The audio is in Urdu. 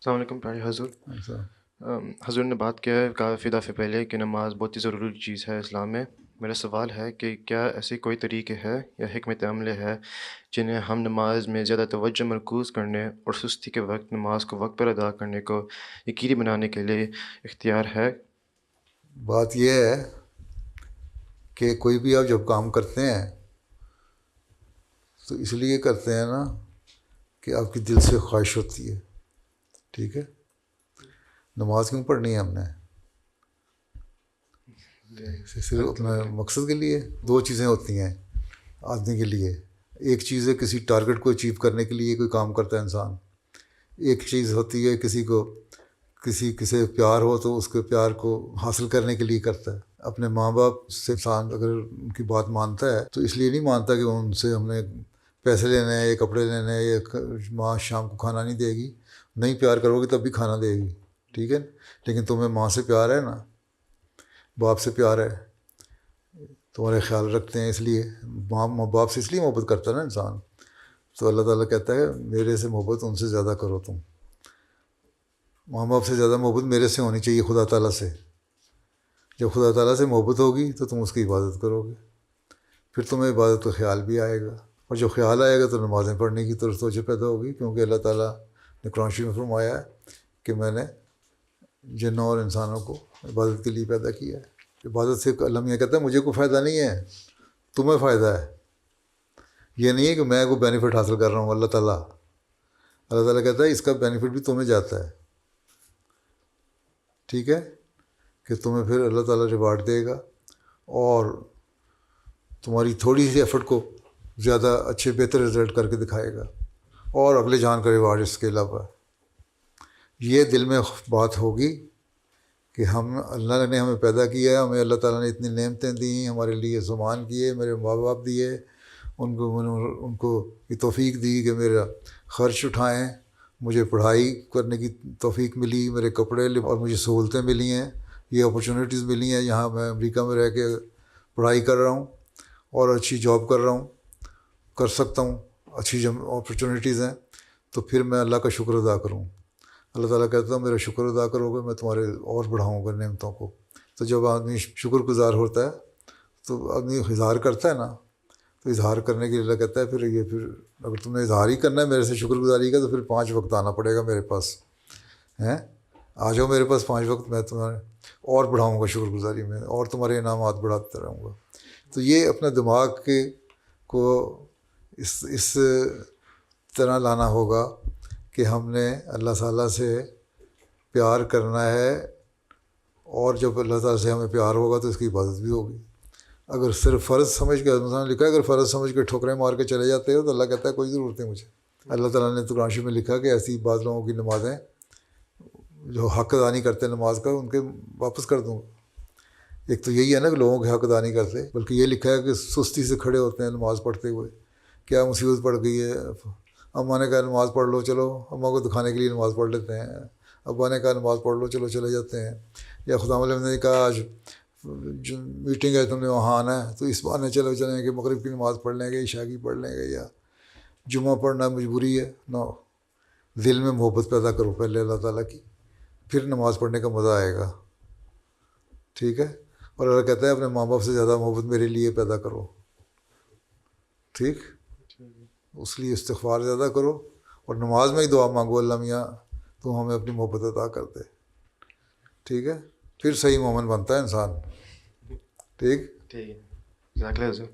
السلام علیکم پیارے حضور. ایسا حضور نے بات کیا ہے کافی دفعہ پہلے کہ نماز بہت ہی ضروری چیز ہے اسلام میں. میرا سوال ہے کہ کیا ایسے کوئی طریقے ہے یا حکمت عمل ہے جنہیں ہم نماز میں زیادہ توجہ مرکوز کرنے اور سستی کے وقت نماز کو وقت پر ادا کرنے کو یقینی بنانے کے لیے اختیار ہے؟ بات یہ ہے کہ کوئی بھی آپ جب کام کرتے ہیں تو اس لیے کرتے ہیں نا کہ آپ کی دل سے خواہش ہوتی ہے. ٹھیک ہے، نماز کیوں پڑھنی ہے ہم نے؟ صرف اپنے مقصد کے لیے. دو چیزیں ہوتی ہیں آدمی کے لیے. ایک چیز ہے کسی ٹارگٹ کو اچیو کرنے کے لیے کوئی کام کرتا ہے انسان. ایک چیز ہوتی ہے کسی سے پیار ہو تو اس کے پیار کو حاصل کرنے کے لیے کرتا ہے. اپنے ماں باپ سے انسان اگر ان کی بات مانتا ہے تو اس لیے نہیں مانتا کہ ان سے ہم نے پیسے لینے ہیں یا کپڑے لینے ہیں یا ماں شام کو کھانا نہیں دے گی. نہیں پیار کرو گے تب بھی کھانا دے گی. ٹھیک ہے، لیکن تمہیں ماں سے پیار ہے نا، باپ سے پیار ہے، تمہارے خیال رکھتے ہیں، اس لیے ماں باپ سے اس لیے محبت کرتا ہے نا انسان. تو اللہ تعالیٰ کہتا ہے میرے سے محبت ان سے زیادہ کرو. تم ماں باپ سے زیادہ محبت میرے سے ہونی چاہیے، خدا تعالیٰ سے. جب خدا تعالیٰ سے محبت ہوگی تو تم اس کی عبادت کرو گے، پھر تمہیں عبادت کا خیال بھی آئے گا. اور جب خیال آئے گا تو نمازیں پڑھنے کی طرف توجہ پیدا ہوگی، کیونکہ اللہ تعالیٰ نے قرآن شریف میں فرمایا ہے کہ میں نے جنوں اور انسانوں کو عبادت کے لیے پیدا کیا ہے. عبادت سے اللہ میاں کہتا ہے مجھے کوئی فائدہ نہیں ہے، تمہیں فائدہ ہے. یہ نہیں ہے کہ میں کوئی بینیفٹ حاصل کر رہا ہوں. اللہ تعالیٰ کہتا ہے اس کا بینیفٹ بھی تمہیں جاتا ہے. ٹھیک ہے، کہ تمہیں پھر اللہ تعالیٰ ریوارڈ دے گا اور تمہاری تھوڑی سی ایفرٹ کو زیادہ اچھے بہتر رزلٹ کر کے دکھائے گا، اور اگلے جان کا ریوارڈ اس کے علاوہ. یہ دل میں بات ہوگی کہ اللہ نے ہمیں پیدا کیا ہے، ہمیں اللہ تعالیٰ نے اتنی نعمتیں دیں، ہمارے لیے سامان کیے، میرے ماں باپ دیے، ان کو یہ توفیق دی کہ میرا خرچ اٹھائیں، مجھے پڑھائی کرنے کی توفیق ملی، میرے کپڑے اور مجھے سہولتیں ملی ہیں، یہ اپرچونیٹیز ملی ہیں. یہاں میں امریکہ میں رہ کے پڑھائی کر رہا ہوں اور اچھی جاب کر رہا ہوں، کر سکتا ہوں، اچھی اپرچونیٹیز ہیں. تو پھر میں اللہ کا شکر ادا کروں. اللہ تعالیٰ کہتا ہے میرا شکر ادا کرو گے میں تمہارے اور بڑھاؤں گا نعمتوں کو. تو جب آدمی شکر گزار ہوتا ہے تو آدمی اظہار کرتا ہے نا، تو اظہار کرنے کے لیے اللہ کہتا ہے پھر اگر تم نے اظہار ہی کرنا ہے میرے سے شکر گزاری کا تو پھر 5 وقت آنا پڑے گا میرے پاس. آ جاؤ میرے پاس 5 وقت، میں تمہیں اور بڑھاؤں گا شکر گزاری میں، اور تمہارے انعامات بڑھاتا رہوں گا. تو یہ اپنے دماغ کو اس طرح لانا ہوگا کہ ہم نے اللہ تعالیٰ سے پیار کرنا ہے، اور جب اللہ تعالیٰ سے ہمیں پیار ہوگا تو اس کی عبادت بھی ہوگی. اگر صرف فرض سمجھ کے لکھا ہے اگر فرض سمجھ کے ٹھوکریں مار کے چلے جاتے ہو تو اللہ کہتا ہے کوئی ضرورت نہیں مجھے. اللہ تعالیٰ نے تو قرآن شریف میں لکھا کہ ایسی بعض لوگوں کی نمازیں جو حق ادا نہیں کرتے نماز کا ان کے واپس کر دوں گا. ایک تو یہی ہے نا کہ لوگوں کے حق ادا نہیں کرتے، بلکہ یہ لکھا ہے کہ سستی سے کھڑے ہوتے ہیں نماز پڑھتے ہوئے. کیا مصیبت پڑ گئی ہے، اماں نے کہا نماز پڑھ لو، چلو اماں کو دکھانے کے لیے نماز پڑھ لیتے ہیں. ابا نے کہا نماز پڑھ لو، چلو چلے جاتے ہیں. یا خدا ملم نے کہا آج میٹنگ ہے تم نے وہاں آنا ہے تو اس بہانے چلیں کہ مغرب کی نماز پڑھ لیں گے، عشاء کی پڑھ لیں گے، یا جمعہ پڑھنا مجبوری ہے. نو، دل میں محبت پیدا کرو پہلے اللہ تعالیٰ کی، پھر نماز پڑھنے کا مزہ آئے گا. ٹھیک ہے، اور اللہ کہتا ہے اپنے ماں باپ سے زیادہ محبت میرے لیے پیدا کرو. ٹھیک، اس لیے استغفار زیادہ کرو اور نماز میں ہی دعا مانگو اللہ میاں تو ہمیں اپنی محبت عطا کر دے. ٹھیک ہے، پھر صحیح مومن بنتا ہے انسان. ٹھیک ہے. جزاک اللہ حضور.